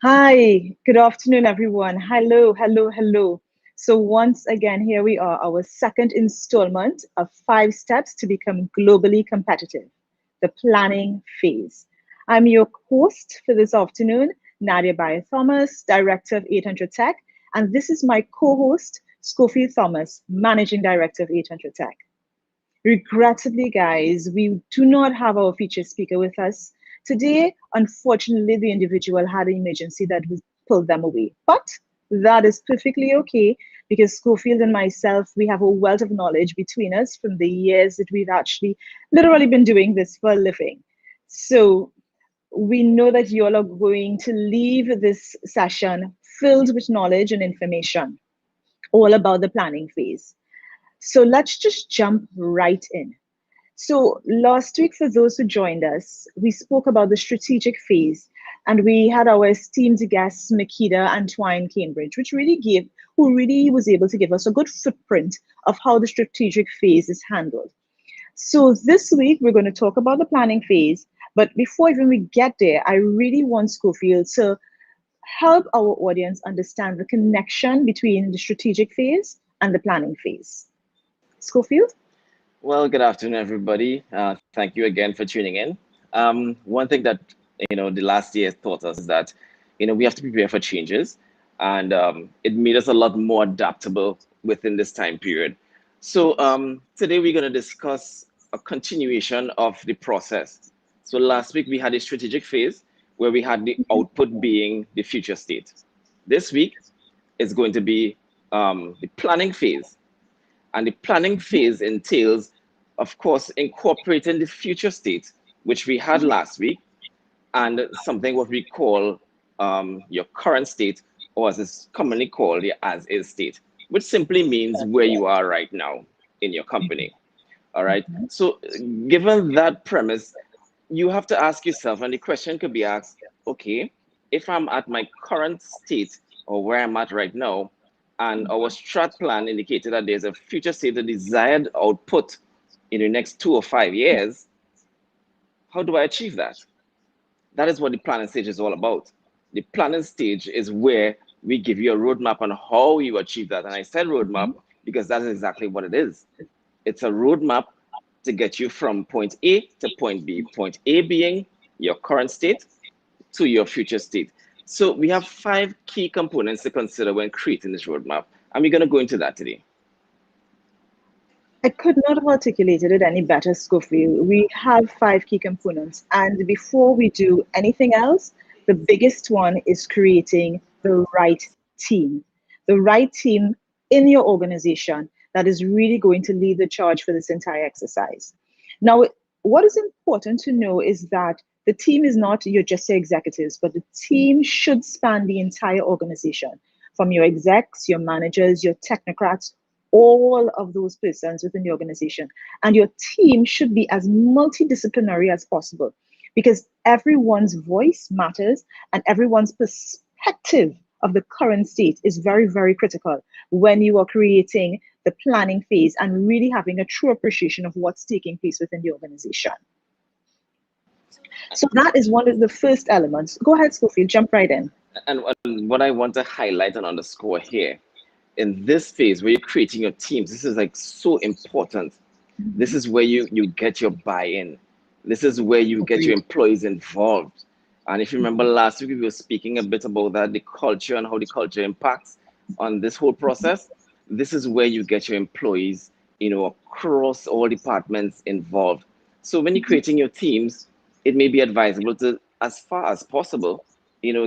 Hi, good afternoon, everyone. Hello, hello, hello. So, once again, here we are, our second installment of 5 steps to become globally competitive, the planning phase. I'm your host for this afternoon, Nadia Bayer Thomas, Director of 800 Tech, and this is my co host, Schofield Thomas, Managing Director of 800 Tech. Regrettably, guys, we do not have our featured speaker with us today. Unfortunately, the individual had an emergency that was pulled them away. But that is perfectly okay because Schofield and myself, we have a wealth of knowledge between us from the years that we've actually literally been doing this for a living. So we know that you all are going to leave this session filled with knowledge and information all about the planning phase. So let's just jump right in. So, last week, for those who joined us, we spoke about the strategic phase, and we had our esteemed guest, Makeda Antoine Cambridge, who really was able to give us a good footprint of how the strategic phase is handled. So, this week, we're going to talk about the planning phase. But before even we get there, I really want Schofield to help our audience understand the connection between the strategic phase and the planning phase. Schofield? Well, good afternoon, everybody. Thank you again for tuning in. One thing that the last year taught us is that we have to prepare for changes, and it made us a lot more adaptable within this time period. So today we're going to discuss a continuation of the process. So last week we had a strategic phase where we had the output being the future state. This week is going to be the planning phase, and the planning phase entails, of course, incorporating the future state, which we had last week, and something what we call your current state, or as it's commonly called, the as is state, which simply means That's where you correct. are right now in your company. All right. So, given that premise, you have to ask yourself, and the question could be asked, okay, if I'm at my current state or where I'm at right now, and our strat plan indicated that there's a future state, a desired output in the next 2 or 5 years, how do I achieve that? That is what the planning stage is all about. The planning stage is where we give you a roadmap on how you achieve that. And I said roadmap because that is exactly what it is. It's a roadmap to get you from point A to point B. Point A being your current state to your future state. So we have 5 key components to consider when creating this roadmap. And we're going to go into that today. I could not have articulated it any better, Schofield. We have 5 key components. And before we do anything else, the biggest one is creating the right team. The right team in your organization that is really going to lead the charge for this entire exercise. Now, what is important to know is that the team is not your just your executives, but the team should span the entire organization, from your execs, your managers, your technocrats, all of those persons within the organization. And your team should be as multidisciplinary as possible because everyone's voice matters and everyone's perspective of the current state is very, very critical when you are creating the planning phase and really having a true appreciation of what's taking place within the organization. So that is one of the first elements. Go ahead, Schofield, jump right in. And what I want to highlight and underscore here, in this phase where you're creating your teams, this is like so important. This is where you get your buy-in. This is where you get your Agreed. employees involved. And if you remember last week, we were speaking a bit about that, the culture and how the culture impacts on this whole process. This is where you get your employees, across all departments involved. So when you're creating your teams, it may be advisable to, as far as possible,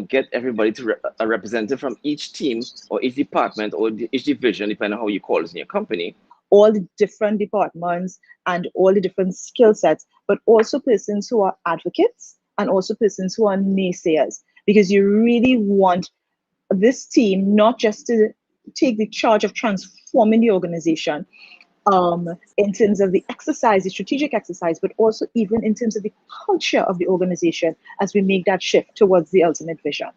get everybody to a representative from each team or each department or each division, depending on how you call it in your company. All the different departments and all the different skill sets, but also persons who are advocates and also persons who are naysayers, because you really want this team not just to take the charge of transforming the organization in terms of the exercise, the strategic exercise, but also even in terms of the culture of the organization as we make that shift towards the ultimate vision.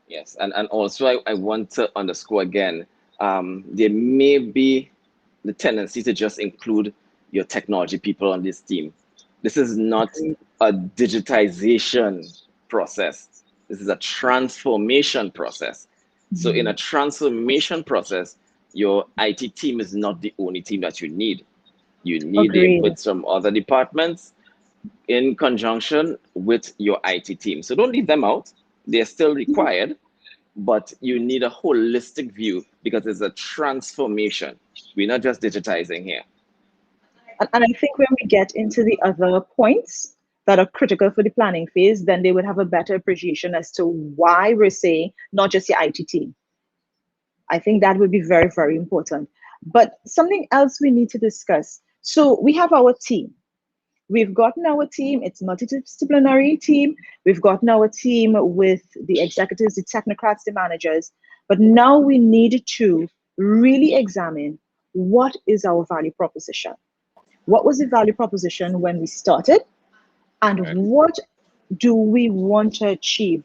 Yes, and also I want to underscore again, there may be the tendency to just include your technology people on this team. This is not Agreed. a digitization process. This is a transformation process. So in a transformation process, your IT team is not the only team that you need. You need the Agreed. inputs from other departments in conjunction with your IT team. So don't leave them out. They're still required, but you need a holistic view because it's a transformation. We're not just digitizing here. And I think when we get into the other points that are critical for the planning phase, then they would have a better appreciation as to why we're saying not just your IT team. I think that would be very, very important. But something else we need to discuss. So we have our team. We've gotten our team, it's multidisciplinary team. We've gotten our team with the executives, the technocrats, the managers. But now we need to really examine what is our value proposition. What was the value proposition when we started? And Right. what do we want to achieve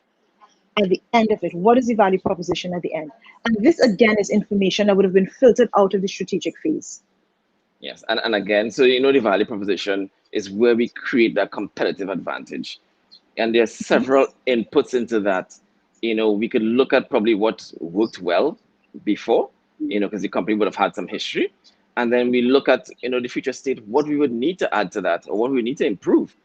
at the end of it? What is the value proposition at the end? And this again is information that would have been filtered out of the strategic phase. Yes, and again, so the value proposition is where we create that competitive advantage. And there's several inputs into that. We could look at probably what worked well before, because the company would have had some history. And then we look at, the future state, what we would need to add to that or what we need to improve,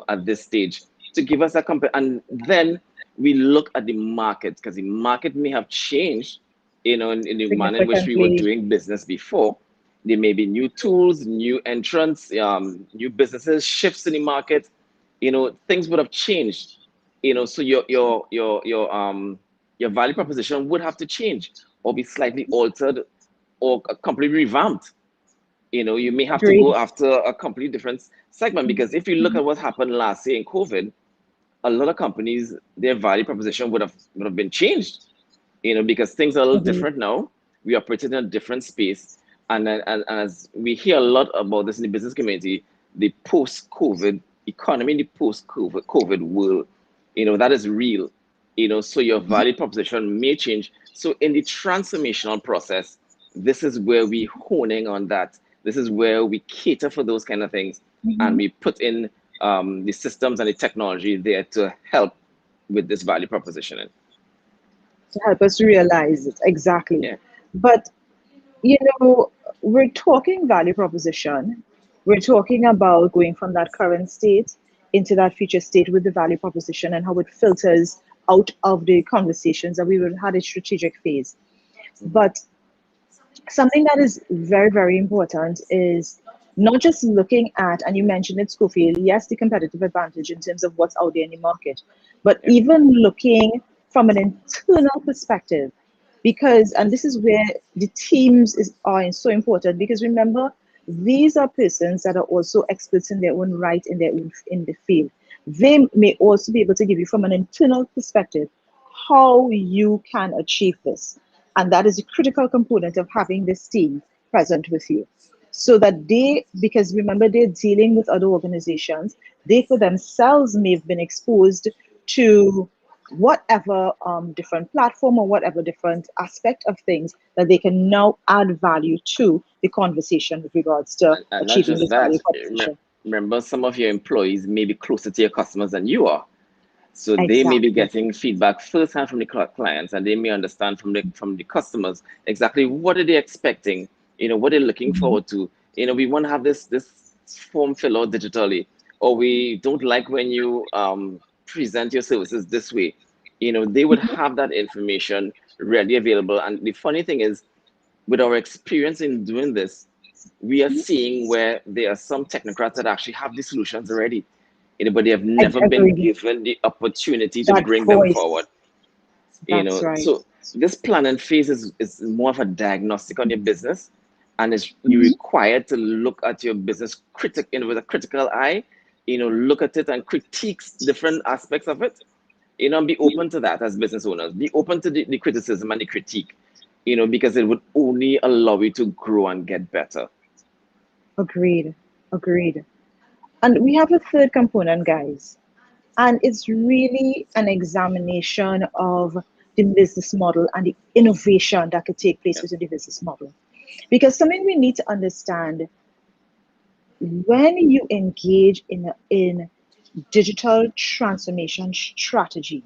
at this stage to give us that and then we look at the market because the market may have changed, in the manner in which we were Significantly. doing business before. There may be new tools, new entrants, new businesses, shifts in the market. Things would have changed. So your value proposition would have to change or be slightly altered or completely revamped. You may have to Agreed. go after a completely different segment because if you look at what happened last year in COVID, a lot of companies, their value proposition would have been changed, because things are a little Agreed. different now. We operate in a different space. And as we hear a lot about this in the business community, the post-COVID economy, the post-COVID world, that is real. So your value proposition may change. So in the transformational process, this is where we honing on that. This is where we cater for those kind of things, and Mhm. we put in the systems and the technology there to help with this value proposition. To help us realize it exactly. Yeah. But you know, we're talking value proposition. We're talking about going from that current state into that future state with the value proposition and how it filters out of the conversations that we would have had in strategic phase. Mhm. But something that is very, very important is not just looking at, and you mentioned it, Schofield, yes, the competitive advantage in terms of what's out there in the market, but Yeah. even looking from an internal perspective, because, and this is where the teams are so important, because remember, these are persons that are also experts in their own right in their own in the field. They may also be able to give you from an internal perspective how you can achieve this. And that is a critical component of having this team present with you. So that they, because remember, they're dealing with other organizations, they for themselves may have been exposed to whatever different platform or whatever different aspect of things that they can now add value to the conversation with regards to And not achieving just this value that, proposition. remember some of your employees may be closer to your customers than you are. So they may be Exactly. getting feedback firsthand from the clients, and they may understand from the customers exactly what are they expecting, what they're looking Mhm. forward to. We want to have this form fill out digitally, or we don't like when you present your services this way. They would have that information ready available. And the funny thing is, with our experience in doing this, we are seeing where there are some technocrats that actually have the solutions already, but they have never been Agreed. given the opportunity to That bring them voice. forward. That's right. So this planning phase is more of a diagnostic on your business, and it's you Mhm. required to look at your business with a critical eye, look at it and critique different aspects of it, and be open to that as business owners. Be open to the criticism and the critique, because it would only allow you to grow and get better. Agreed. Agreed. And we have a third component, guys, and it's really an examination of the business model and the innovation that could take place Yeah. within the business model. Because something we need to understand when you engage in digital transformation strategy,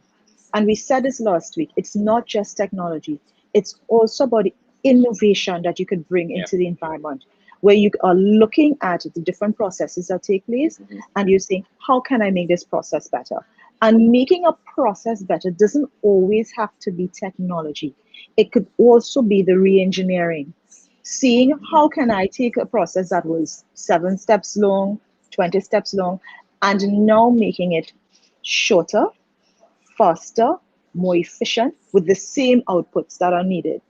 And we said this last week, it's not just technology, it's also about the innovation that you could bring Yeah. into the environment, where you are looking at the different processes that take place Mhm. and you're saying, how can I make this process better? And making a process better doesn't always have to be technology. It could also be the re-engineering. Seeing how can I take a process that was 7 steps long, 20 steps long, and now making it shorter, faster, more efficient with the same outputs that are needed.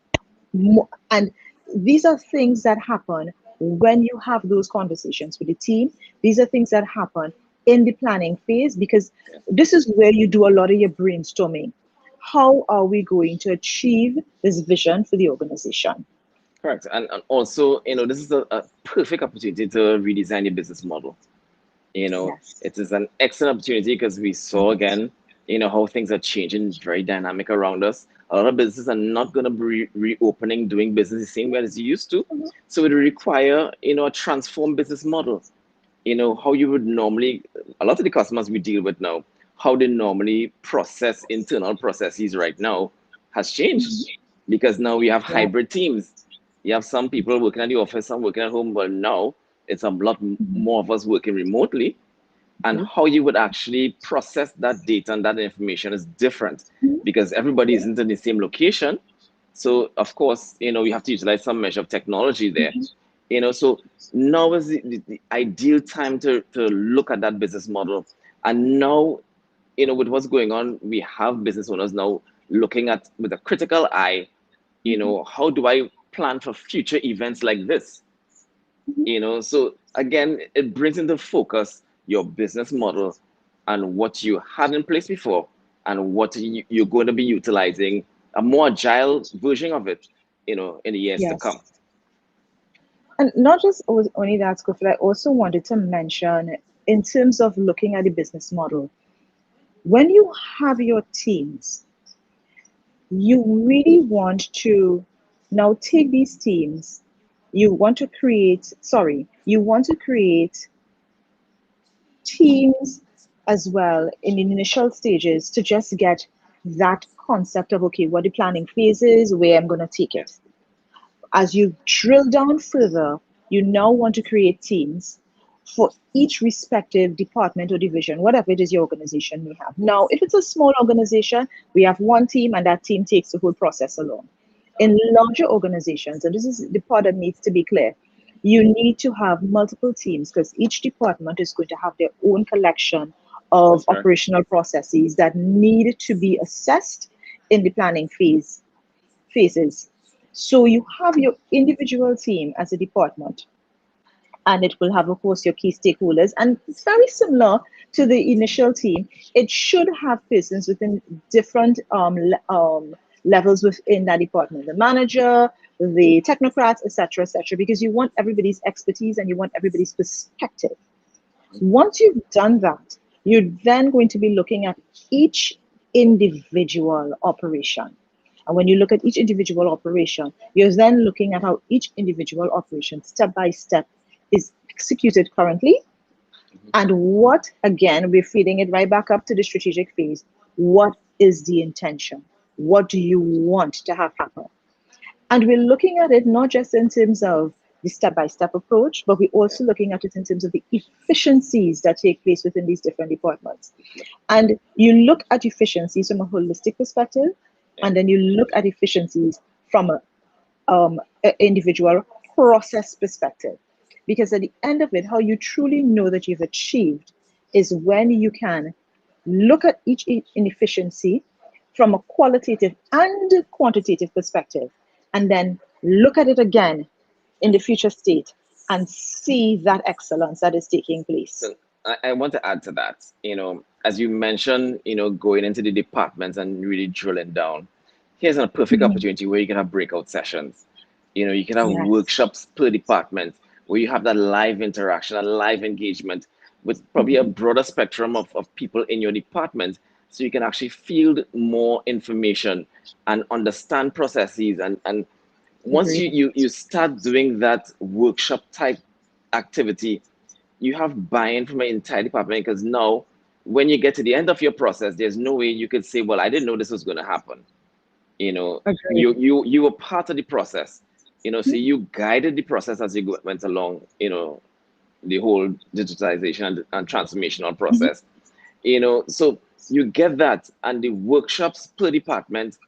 And these are things that happen when you have those conversations with the team. These are things that happen in the planning phase because Yeah. this is where you do a lot of your brainstorming. How are we going to achieve this vision for the organization? Correct. And also, this is a perfect opportunity to redesign your business model. Yes. It is an excellent opportunity because we saw again, how things are changing, very dynamic around us. A lot of businesses are not going to be reopening, doing business the same way as you used to. Mhm. So it will require, a transformed business model. How you would normally, a lot of the customers we deal with now, how they normally process internal processes right now has changed Mhm. because now we have Yeah. hybrid teams. You have some people working at the office, some working at home, but now it's a lot Mhm. more of us working remotely. And how you would actually process that data and that information is different Mhm. because everybody Yeah. isn't in the same location. So of course, we have to utilize some measure of technology there. Mhm. So now is the ideal time to look at that business model. And now, with what's going on, we have business owners now looking at with a critical eye, Mhm. how do I plan for future events like this? Mhm. So again, it brings into focus your business model and what you had in place before and what you're going to be utilizing a more agile version of it, in the years to Yes. come. And not just only that, Scofield, I also wanted to mention in terms of looking at the business model, when you have your teams, you really want to now take these teams, you want to create teams as well in the initial stages to just get that concept of, okay, what the planning phase is, where I'm going to take Yeah. it. As you drill down further, you now want to create teams for each respective department or division, whatever it is your organization may have. Now, if it's a small organization, we have one team and that team takes the whole process along. In larger organizations, and this is the part that needs to be clear, you need to have multiple teams because each department is going to have their own collection of That's correct. operational processes that need to be assessed in the planning phases. So you have your individual team as a department, and it will have, of course, your key stakeholders. And it's very similar to the initial team. It should have persons within different levels within that department, the manager, the technocrats, etc., because you want everybody's expertise and you want everybody's perspective. Once you've done that, you're then going to be looking at each individual operation. And when you look at each individual operation, you're then looking at how each individual operation, step by step, is executed currently. Mhm. And what, again, we're feeding it right back up to the strategic phase. What is the intention? What do you want to have happen? And we're looking at it not just in terms of the step by step approach, but we're Yeah. also looking at it in terms of the efficiencies that take place within these different departments. And you look at efficiencies from a holistic perspective, Yeah. and then you look at efficiencies from a individual process perspective. Because at the end of it, how you truly know that you've achieved is when you can look at each inefficiency from a qualitative and quantitative perspective, and then look at it again in the future state and see that excellence that is taking place. So I want to add to that, as you mentioned, going into the departments and really drilling down. Here's a perfect Mhm. opportunity where you can have breakout sessions. You can have Yes. workshops per department where you have that live interaction, a live engagement with probably a Mhm. broader spectrum of people in your department. So you can actually field more information and understand processes. And once Agreed. you start doing that workshop type activity, you have buy-in from an entire department because now when you get to the end of your process, there's no way you could say, well, I didn't know this was going to happen. You know, Agreed. you were part of the process, you know, so you guided the process as you went along, you know, the whole digitization and transformational Mhm. process, you know. So you get that, and the workshops per department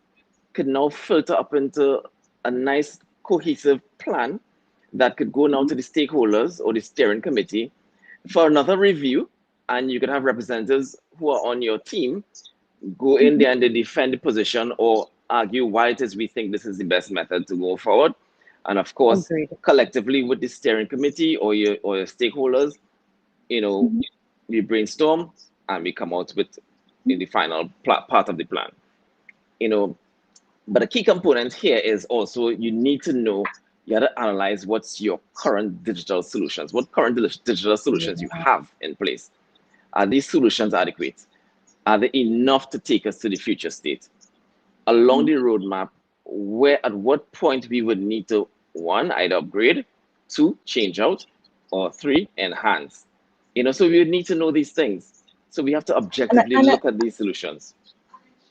could now filter up into a nice cohesive plan that could go now to the stakeholders or the steering committee for another review. And you could have representatives who are on your team go in Mhm. there and they defend the position or argue why it is we think this is the best method to go forward. And of course, Agreed. collectively with the steering committee or your stakeholders, you know, Mhm. we brainstorm and we come out with in the final part of the plan. You know, but a key component here is also you need to know, you got to analyze what's your current digital solutions, what current digital solutions you Yeah. have in place. Are these solutions adequate? Are they enough to take us to the future state? Along the roadmap, where at what point we would need to, one, either upgrade, two, change out, or three, enhance. You know, so we would need to know these things. So we have to And I, objectively and I, look at these solutions.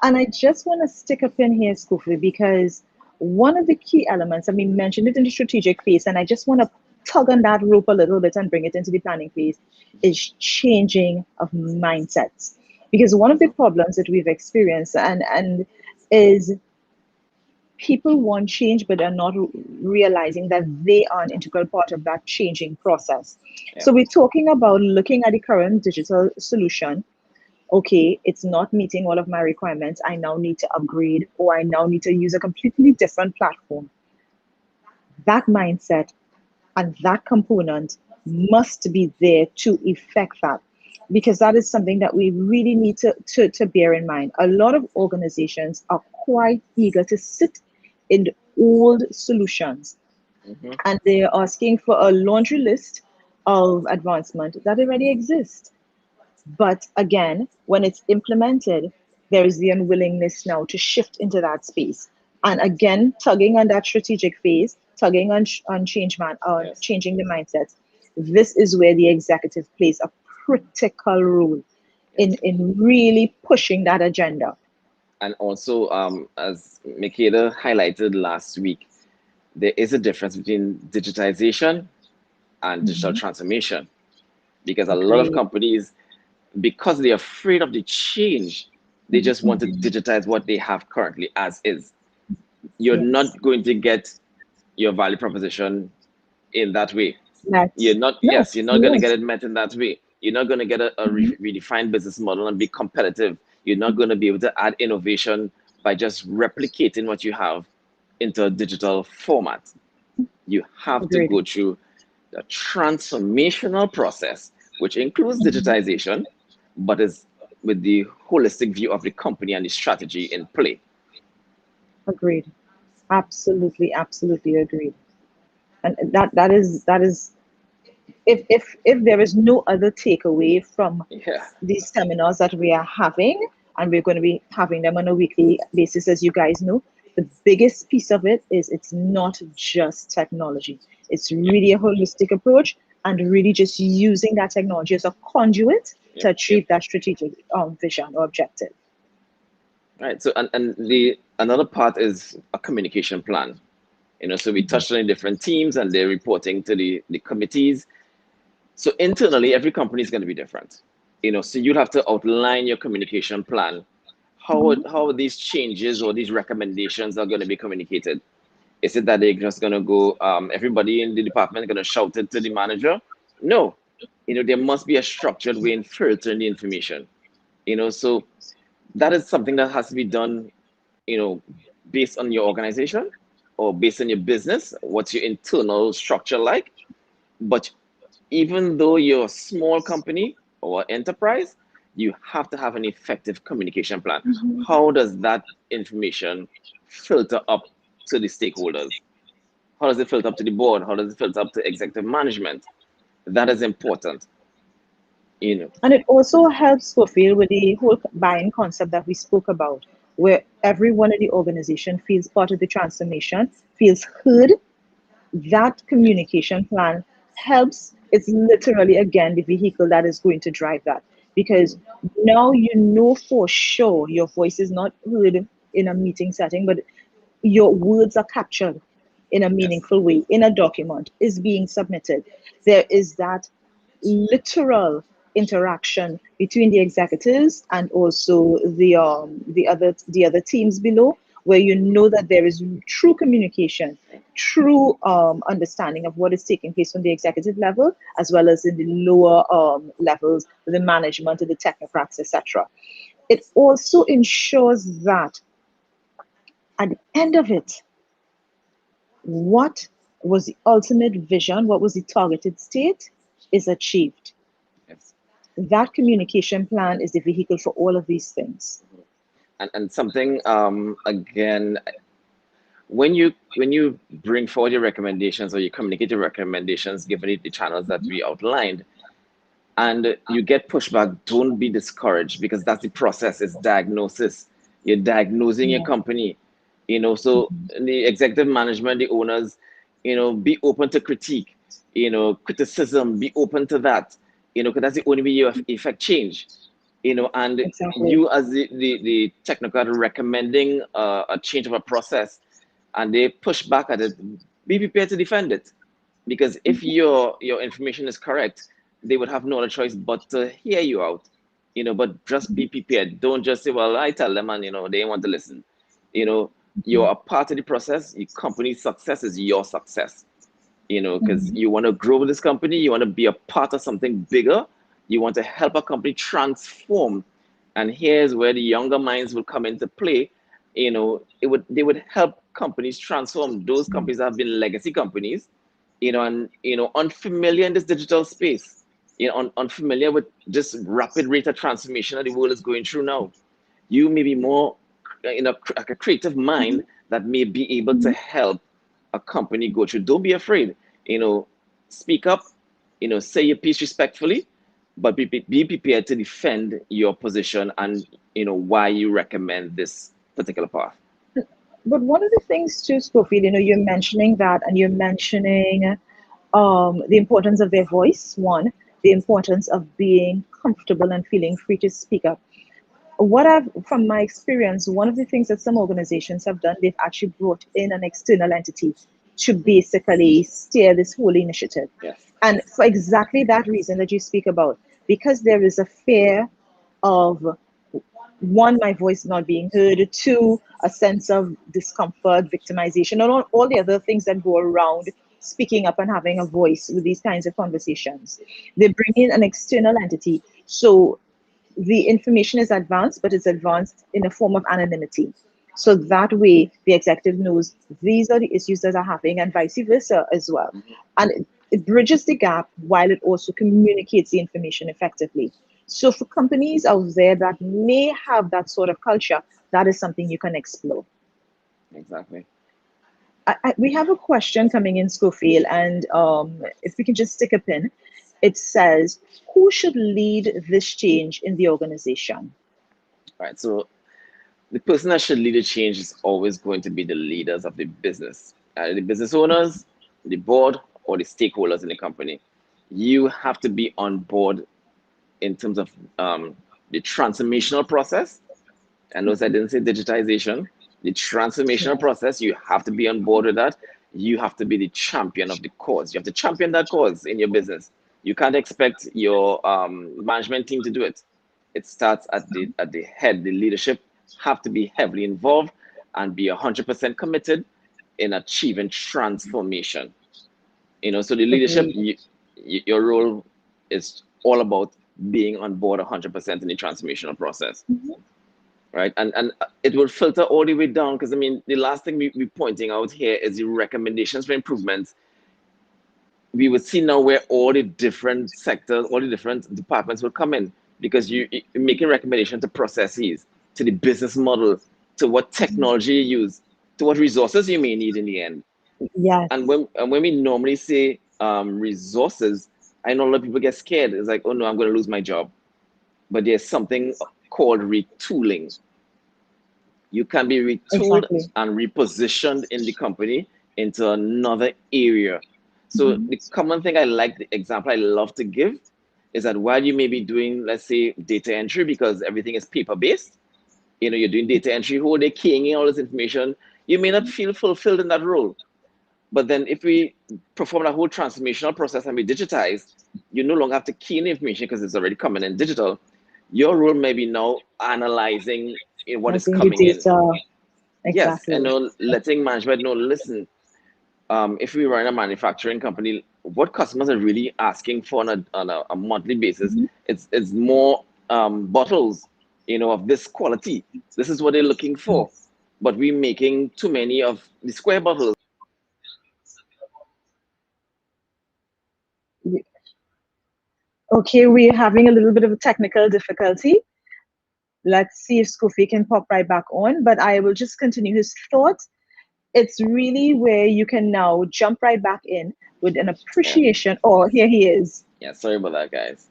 and I just want to stick a pin here, Scoofy, because one of the key elements, and we mentioned it in the strategic phase, and I just want to tug on that rope a little bit and bring it into the planning phase, is changing of mindsets. Because one of the problems that we've experienced and is people want change but are not realizing that they are an integral part of that changing process. Yeah. So we're talking about looking at the current digital solution. Okay, it's not meeting all of my requirements. I now need to upgrade, or I now need to use a completely different platform. That mindset and that component must be there to effect that, because that is something that we really need to bear in mind. A lot of organizations are quite eager to sit in the old solutions, Mm-hmm. and they're asking for a laundry list of advancement that already exists. But again, when it's implemented, there is the unwillingness now to shift into that space. And again, tugging on that strategic phase, tugging on on Yes. changing the mindsets. This is where the executive plays a critical role Yes. in really pushing that agenda. And also, as Makeda highlighted last week, there is a difference between digitization and digital Mhm. transformation, because a lot of Agreed. companies, because they're afraid of the change, they just want to Mhm. digitize what they have currently as is. You're Yes. not going to get your value proposition in that way. You're That's not, no, yes, you're not you going to get won't. it met in that way. You're not going to get a Mhm. redefined business model and be competitive. You're not going to be able to add innovation by just replicating what you have into a digital format. You have to Agreed. go through the transformational process, which includes Mhm. digitization, but is with the holistic view of the company and the strategy in play. Agreed. Absolutely, absolutely agreed. And that is if there is no other takeaway from Yeah, these seminars that we are having, and we're going to be having them on a weekly basis, as you guys know, the biggest piece of it is it's not just technology. It's yep, really a holistic approach, and really just using that technology as a conduit to yep, yep. achieve that strategic vision or objective. Right. So, and the another part is a communication plan. You know, so we Mhm. touched on the different teams and they're reporting to the committees. So internally, every company is going to be different. You know, so you'll have to outline your communication plan. Mhm. How these changes or these recommendations are going to be communicated? Is it that they're just going to go, everybody in the department going to shout it to the manager? No. You know, there must be a structured way in filtering the information. You know, so that is something that has to be done, you know, based on your organization or based on your business. What's your internal structure like? But even though you're a small company or enterprise, you have to have an effective communication plan. Mhm. How does that information filter up to the stakeholders? How does it filter up to the board? How does it filter up to executive management? That is important, you know. And it also helps fulfill with the whole buying concept that we spoke about, where everyone in the organization feels part of the transformation, feels heard. That communication plan helps. It's literally, again, the vehicle that is going to drive that. because now you know for sure your voice is not heard in a meeting setting, but your words are captured in a Yes. meaningful way in a document, is being submitted. There is that literal interaction between the executives and also the other teams below, where you know that there is true communication, true understanding of what is taking place from the executive level as well as in the lower levels, the management, the technocrats, etc. It also ensures that at the end of it, what was the ultimate vision, what was the targeted state, is achieved. Yes. That communication plan is the vehicle for all of these things. And something again, when you bring forward your recommendations or you communicate your recommendations given the channels that we outlined, and you get pushback, don't be discouraged, because that's the process. It's diagnosis. You're diagnosing your Yeah. company, so the executive management, the owners, be open to critique, criticism, be open to that, because that's the only way you effect change, and Exactly. you as the technical recommending a change of a process, and they push back at it, be prepared to defend it, because if your information is correct, they would have no other choice but to hear you out, but just be prepared. Don't just say, well, I tell them, and they want to listen. you know you're a part of the process. Your company's success is your success, because Mhm. you want to grow this company, you want to be a part of something bigger, you want to help a company transform. And here's where the younger minds will come into play. They would help companies transform. Those companies that have been legacy companies, and unfamiliar in this digital space, unfamiliar with this rapid rate of transformation that the world is going through now. You may be more like a creative mind that may be able to help a company go through. Don't be afraid. Speak up. Say your piece respectfully, but be prepared to defend your position and why you recommend this particular path. But one of the things too, Scofield, you're mentioning that, and you're mentioning the importance of their voice, one, the importance of being comfortable and feeling free to speak up. What I've, from my experience, one of the things that some organizations have done, they've actually brought in an external entity to basically steer this whole initiative. Yes. And for exactly that reason that you speak about, because there is a fear of, one, my voice not being heard, two, a sense of discomfort, victimization, and all the other things that go around speaking up and having a voice with these kinds of conversations. They bring in an external entity. So the information is advanced, but it's advanced in a form of anonymity. So that way, the executive knows these are the issues that are happening, and vice versa as well. And it bridges the gap while it also communicates the information effectively. So, for companies out there that may have that sort of culture, that is something you can explore. Exactly. We have a question coming in, Schofield, and if we can just stick a pin, it says, who should lead this change in the organization? Right. So the person that should lead a change is always going to be the leaders of the business, the business owners, the board, or the stakeholders in the company. You have to be on board in terms of the transformational process. And notice I didn't say digitization. The transformational Yeah. process, you have to be on board with that. You have to be the champion of the cause. You have to champion that cause in your business. You can't expect your management team to do it. It starts at the head. The leadership have to be heavily involved and be 100% committed in achieving transformation. So the leadership, Agreed. your role is all about being on board 100% in the transformational process, right? And it will filter all the way down, because I mean, the last thing we're pointing out here is the recommendations for improvements. We would see now where all the different sectors, all the different departments will come in, because you're making recommendations to processes, to the business model, to what technology you use, to what resources you may need in the end. And Yes. when we normally say resources, I know a lot of people get scared. It's like, oh no, I'm going to lose my job. But there's something called retooling. You can be retooled Exactly. and repositioned in the company into another area. So Mhm. the common thing I like, the example I love to give is that while you may be doing, let's say, data entry because everything is paper-based, you're doing data entry, who they're keying in all this information, you may not feel fulfilled in that role. But then if we perform that whole transformational process and we digitize, you no longer have to key in information because it's already coming in digital. Your role may be now analyzing what is coming in. Yes, Exactly. and letting management know, listen, if we run a manufacturing company, what customers are really asking for on a monthly basis, it's more bottles, of this quality. This is what they're looking for. But we're making too many of the square bottles. Okay, we're having a little bit of a technical difficulty. Let's see if Scooffy can pop right back on, but I will just continue his thought. It's really where you can now jump right back in with an Yeah, appreciation. Oh, here he is. yeah. Sorry about that, guys.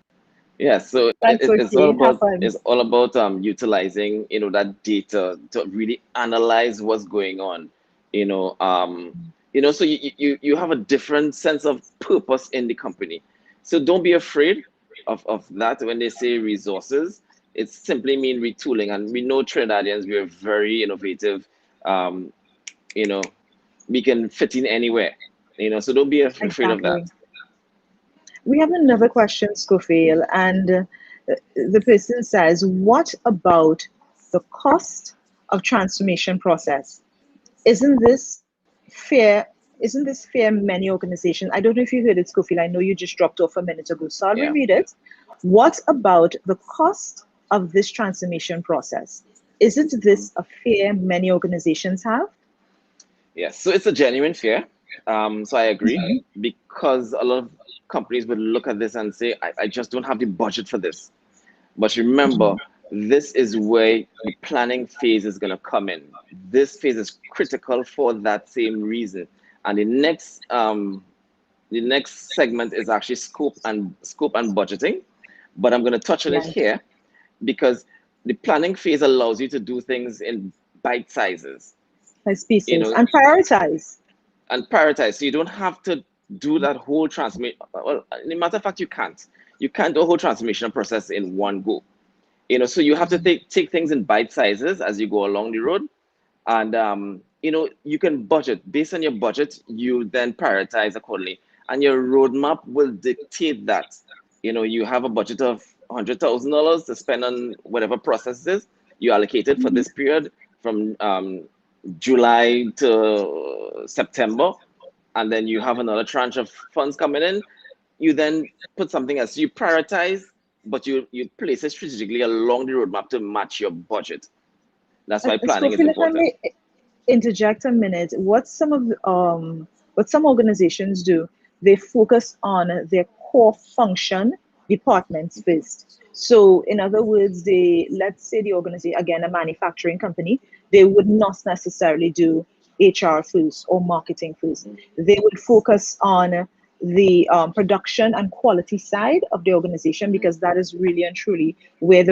Yeah, so That's it's okay. all It about happens. utilizing that data to really analyze what's going on. So you have a different sense of purpose in the company. So don't be afraid of that. When they say resources, it simply mean retooling. And we know Trinidadians, we are very innovative. Um, you know, we can fit in anywhere. So don't be afraid of that. Exactly. We have another question, Scofield, and the person says, what about the cost of transformation process? Isn't this fair? Isn't this fair? Many organizations, I don't know if you heard it, Scofield. I know you just dropped off a minute ago, so I'll Yeah. reread it. What about the cost of this transformation process? Isn't this a fear many organizations have? Yes, so it's a genuine fear. So I agree because a lot of companies would look at this and say, I just don't have the budget for this. But remember, this is where the planning phase is going to come in. This phase is critical for that same reason. And the next segment is actually scope and budgeting. But I'm going to touch on it Yes, here because the planning phase allows you to do things in bite sizes. by You species know, and prioritize. and prioritize. So you don't have to do that whole transformation. Well, in a matter of fact, you can't. You can't do a whole transformation process in one go. So you have to take things in bite sizes as you go along the road. And, you can budget. Based on your budget, you then prioritize accordingly. And your roadmap will dictate that. You have a budget of $100,000 to spend on whatever processes you allocated for this period from July to September, and then you have another tranche of funds coming in. You then put something else. You prioritize, but you place it strategically along the roadmap to match your budget. That's why planning is Scofield, if I important. may interject a minute, what some organizations do, they focus on their core function departments first. So in other words, let's say the organization, again, a manufacturing company, they would not necessarily do HR first or marketing first. They would focus on the production and quality side of the organization, because that is really and truly where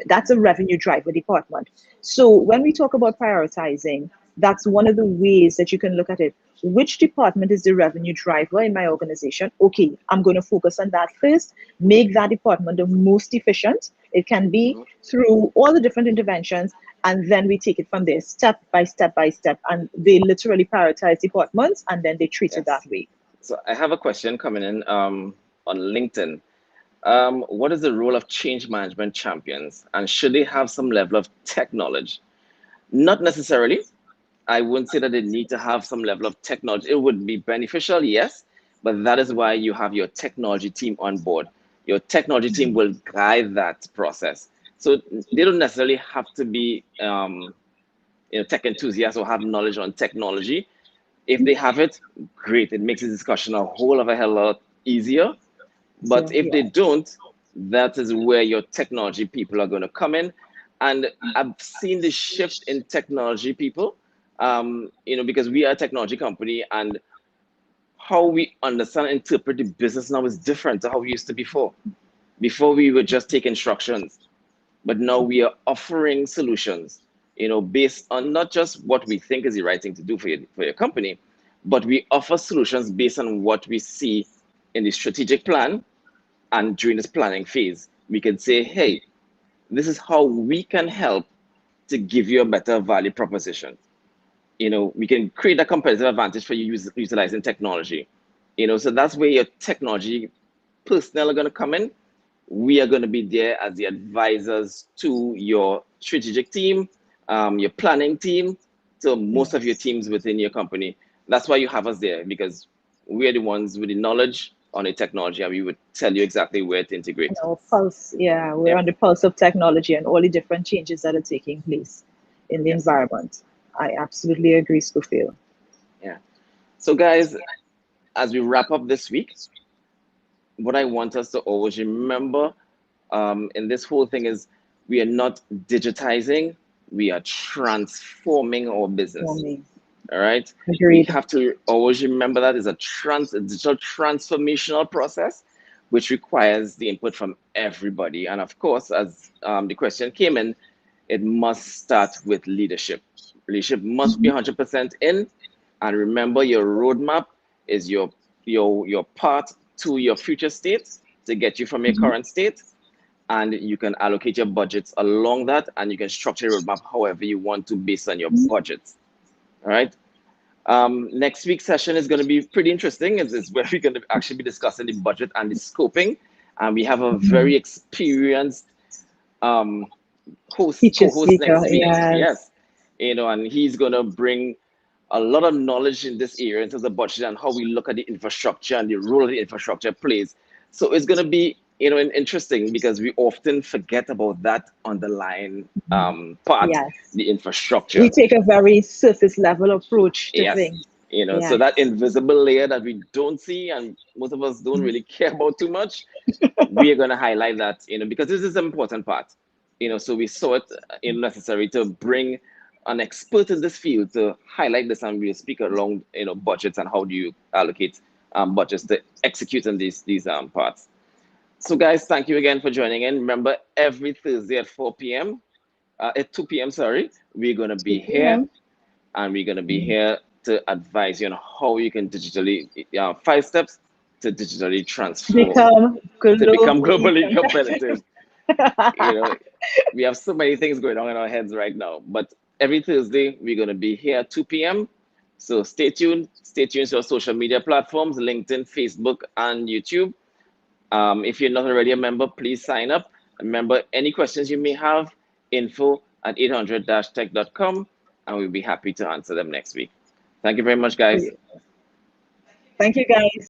that's a revenue driver department. So when we talk about prioritizing, that's one of the ways that you can look at it. Which department is the revenue driver in my organization? Okay, I'm going to focus on that first, make that department the most efficient. It can be through all the different interventions, and then we take it from there, step by step by step. And they literally prioritize departments and then they treat it that Yes. way. So I have a question coming in on LinkedIn. What is the role of change management champions, and should they have some level of tech knowledge? Not necessarily. I wouldn't say that they need to have some level of technology. It would be beneficial, yes, but that is why you have your technology team on board. Your technology team will guide that process. So they don't necessarily have to be tech enthusiasts or have knowledge on technology. If they have it, great. It makes the discussion a whole of a hell lot easier. But So if yeah. they don't, that is where your technology people are going to come in. And I've seen the shift in technology people, because we are a technology company, and how we understand and interpret the business now is different to how we used to before. Before we would just take instructions, but now we are offering solutions, based on not just what we think is the right thing to do for your company, but we offer solutions based on what we see in the strategic plan And during this planning phase, we can say, hey, this is how we can help to give you a better value proposition. We can create a competitive advantage for you utilizing technology. So that's where your technology personnel are going to come in. We are going to be there as the advisors to your strategic team, your planning team, to most of your teams within your company. That's why you have us there, because we are the ones with the knowledge on the technology, and we would tell you exactly where to integrate. Pulse, yeah, we're on the pulse of technology and all the different changes that are taking place in the environment. I absolutely agree, Schofield. Yeah. So guys, as we wrap up this week, what I want us to always remember in this whole thing is we are not digitizing, we are transforming our business. All right. Agreed. We have to always remember that is a digital transformational process, which requires the input from everybody. And of course, as the question came in, it must start with leadership. Leadership must be 100% in. And remember, your roadmap is your path to your future state to get you from your current state. And you can allocate your budgets along that, and you can structure your roadmap however you want to based on your budgets. All right. Next week's session is going to be pretty interesting. It's where we're going to actually be discussing the budget and the scoping. And we have a very experienced co-host next week. Yes. And he's going to bring a lot of knowledge in this area in terms of budget and how we look at the infrastructure and the role the infrastructure plays. So it's going to be interesting, because we often forget about that underlying part, the infrastructure. We take a very surface level approach to things. So that invisible layer that we don't see and most of us don't really care about too much, we are going to highlight that, because this is an important part. So we saw it necessary to bring an expert in this field to highlight this, and we'll speak along budgets and how do you allocate budgets to execute on these parts. So guys, thank you again for joining in. Remember, every Thursday at 4 p.m. At 2 p.m. sorry, we're going to be here, and we're going to be here to advise you on how you can digitally 5 steps to digitally transform, to become globally competitive. We have so many things going on in our heads right now, but every Thursday we're going to be here at 2 p.m. So stay tuned to our social media platforms, LinkedIn, Facebook, and YouTube. If you're not already a member, please sign up. Remember, any questions you may have, info@800-tech.com, and we'll be happy to answer them next week. Thank you very much, guys. Thank you, guys.